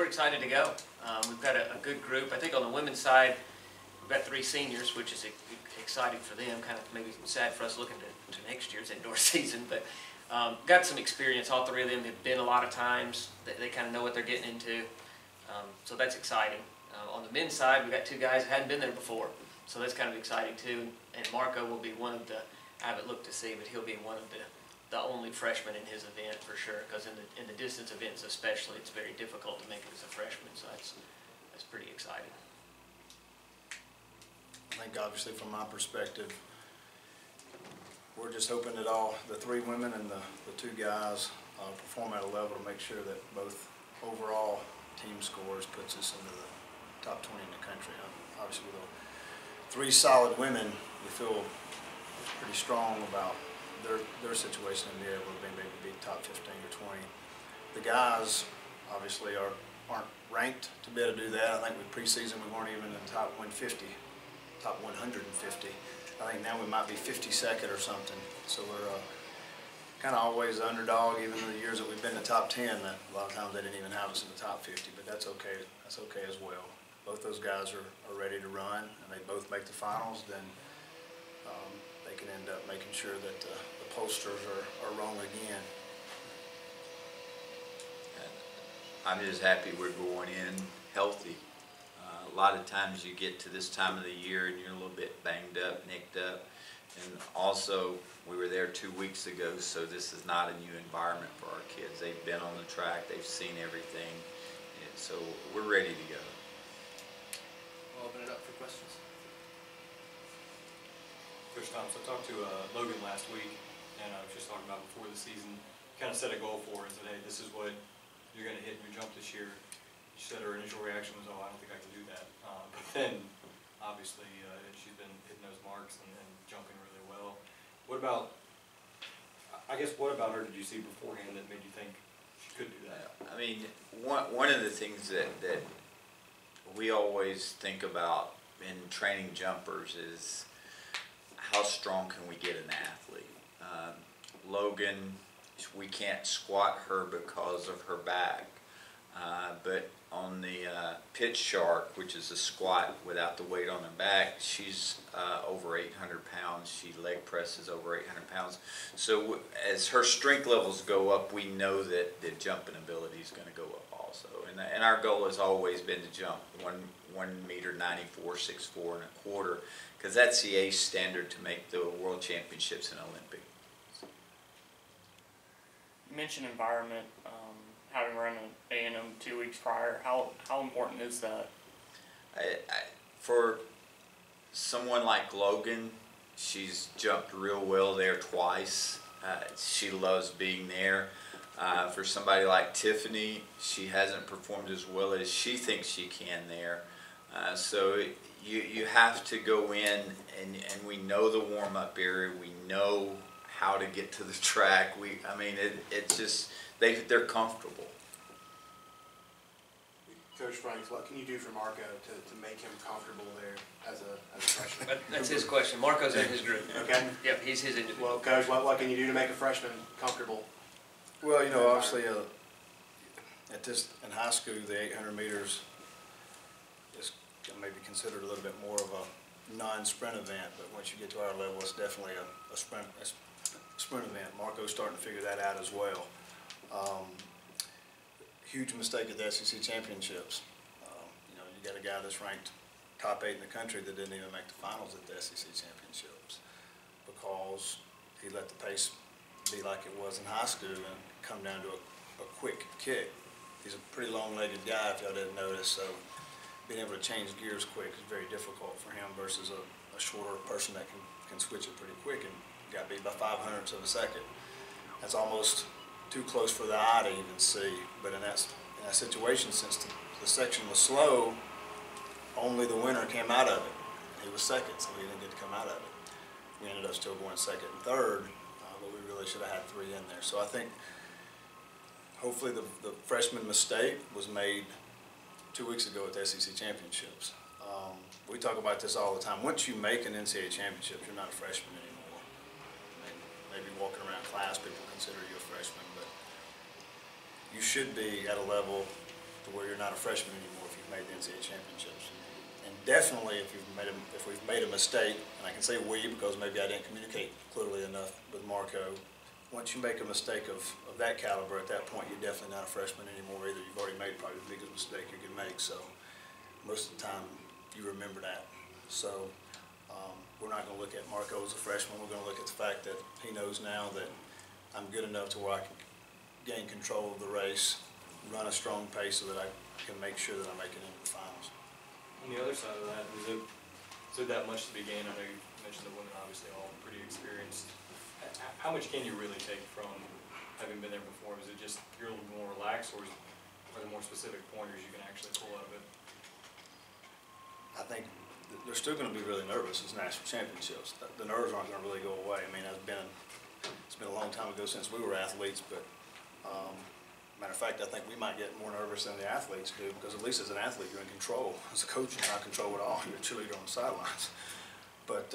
we're excited to go. We've got a good group. I think on the women's side, we've got 3 seniors, which is exciting for them. Kind of maybe sad for us looking to next year's indoor season, but got some experience. All 3 of them have been a lot of times. They kind of know what they're getting into, so that's exciting. On the men's side, we've got 2 guys that hadn't been there before, so that's kind of exciting too. And Marco will be one of the, I haven't looked to see, but he'll be one of the only freshman in his event for sure, because in the distance events especially, it's very difficult to make it as a freshman, so that's pretty exciting. I think obviously from my perspective, we're just hoping that all the 3 women and the 2 guys perform at a level to make sure that both overall team scores puts us into the top 20 in the country. Obviously with 3 solid women, we feel pretty strong about their situation and be able to maybe be top 15 or 20. The guys obviously aren't ranked to be able to do that. I think with preseason we weren't even in the top 150, top 150. I think now we might be 52nd or something. So we're kind of always the underdog, even in the years that we've been in the top 10. That a lot of times they didn't even have us in the top 50, but that's okay. That's okay as well. Both those guys are ready to run, and they both make the finals. Then they can end up making sure that the posters are wrong again. I'm just happy we're going in healthy. A lot of times you get to this time of the year and you're a little bit banged up, nicked up. And also, we were there 2 weeks ago, so this is not a new environment for our kids. They've been on the track, they've seen everything, and so we're ready to go. We'll open it up for questions. Coach Thomas, I talked to Logan last week, and I was just talking about before the season, kind of set a goal for her and said, hey, this is what you're going to hit in your jump this year. She said her initial reaction was, oh, I don't think I can do that. But then, obviously, she's been hitting those marks and jumping really well. What about, I guess, what about her did you see beforehand that made you think she could do that? I mean, one of the things that we always think about in training jumpers is how strong can we get an athlete? Logan, we can't squat her because of her back, but on the pitch shark, which is a squat without the weight on her back, she's over 800 pounds. She leg presses over 800 pounds. So as her strength levels go up, we know that the jumping ability is going to go up also. And our goal has always been to jump 1 meter 94, 6'4" and a quarter, because that's the ACE standard to make the World Championships and Olympic. You mentioned environment, having run an A&M 2 weeks prior. How important is that? For someone like Logan, she's jumped real well there twice. She loves being there. For somebody like Tiffany, she hasn't performed as well as she thinks she can there. So you have to go in, and we know the warm-up area. We know how to get to the track. I mean, it's just they're comfortable. Coach Franks, what can you do for Marco to make him comfortable there as a freshman? That's his question. Marco's in his group. Okay. Yep, he's his individual. Well, Coach, what can you do to make a freshman comfortable? Well, you know, obviously in high school, the 800 meters is maybe considered a little bit more of a non-sprint event, but once you get to our level, it's definitely a sprint event. Marco's starting to figure that out as well. Huge mistake at the SEC championships. You know, you got a guy that's ranked top 8 in the country that didn't even make the finals at the SEC championships because he let the pace be like it was in high school and come down to a quick kick. He's a pretty long-legged guy, if y'all didn't notice, so being able to change gears quick is very difficult for him versus a shorter person that can switch it pretty quick and got beat by 0.05 of a second. That's almost too close for the eye to even see, but in that situation, since the section was slow, only the winner came out of it. He was second, so he didn't get to come out of it. We ended up still going second and third, but we really should have had 3 in there. So I think hopefully the freshman mistake was made 2 weeks ago at the SEC championships. We talk about this all the time. Once you make an NCAA championship, you're not a freshman anymore. I mean, maybe walking around class, people consider you a freshman, but you should be at a level to where you're not a freshman anymore if you've made the NCAA championships. And definitely if we've made a mistake, and I can say we because maybe I didn't communicate clearly enough with Marco, once you make a mistake of that caliber, at that point, you're definitely not a freshman anymore either. You've already made probably the biggest mistake you can make, so most of the time you remember that. So we're not going to look at Marco as a freshman. We're going to look at the fact that he knows now that I'm good enough to where I can gain control of the race, run a strong pace so that I can make sure that I make it into the finals. On the other side of that, is it that much to be gained? I know you mentioned the women obviously all pretty experienced. How much can you really take from having been there before? Is it just you're a little more relaxed, or are there more specific pointers you can actually pull out of it? I think they're still going to be really nervous as national championships. The nerves aren't going to really go away. I mean, it's been a long time ago since we were athletes, but matter of fact, I think we might get more nervous than the athletes do because at least as an athlete, you're in control. As a coach, you're not in control at all. You're a cheerleader on the sidelines. But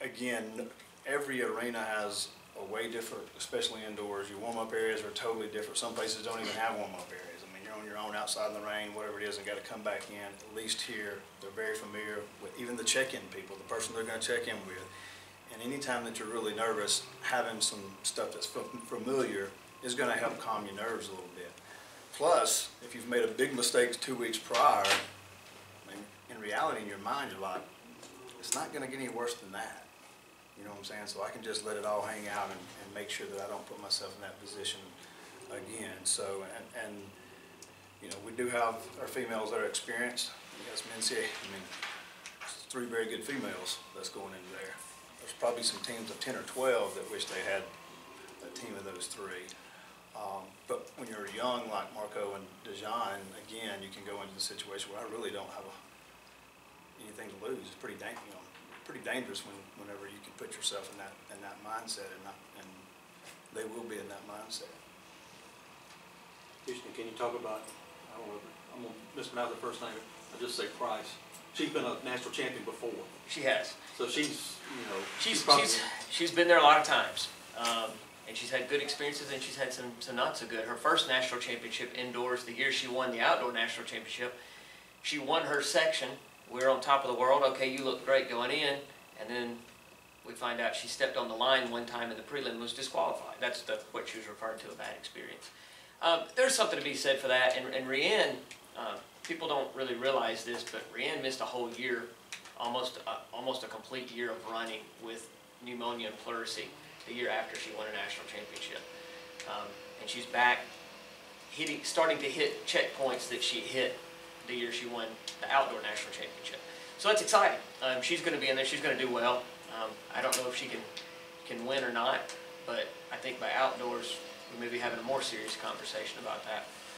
again, every arena has a way different, especially indoors. Your warm-up areas are totally different. Some places don't even have warm-up areas. I mean, you're on your own outside in the rain, whatever it is, and got to come back in. At least here, they're very familiar with even the check-in people, the person they're going to check in with. And anytime that you're really nervous, having some stuff that's familiar is going to help calm your nerves a little bit. Plus, if you've made a big mistake 2 weeks prior, I mean, in reality, in your mind, you're like, it's not going to get any worse than that. You know what I'm saying? So I can just let it all hang out and make sure that I don't put myself in that position again. So, and you know, we do have our females that are experienced. We got some NCAA, I mean, 3 very good females that's going into there. There's probably some teams of 10 or 12 that wish they had a team of those 3. But when you're young like Marco and Dejan, again, you can go into the situation where I really don't have anything to lose. It's pretty dangerous whenever you can put yourself in that mindset, and they will be in that mindset. Houston, can you talk about, I don't know, I'm going to mispronounce the first name, I'll just say Price. She's been a national champion before. She has. So she's, you know. She's been there a lot of times. And she's had good experiences, and she's had some not so good. Her first national championship indoors, the year she won the outdoor national championship, she won her section. We were on top of the world. Okay, you look great going in. And then we find out she stepped on the line one time in the prelim and was disqualified. That's what she was referring to, a bad experience. There's something to be said for that. And Rianne, people don't really realize this, but Rianne missed a whole year, almost a complete year of running with pneumonia and pleurisy the year after she won a national championship. And she's back starting to hit checkpoints that she hit the year she won the outdoor national championship. So that's exciting. She's going to be in there. She's going to do well. I don't know if she can win or not, but I think by outdoors, we may be having a more serious conversation about that.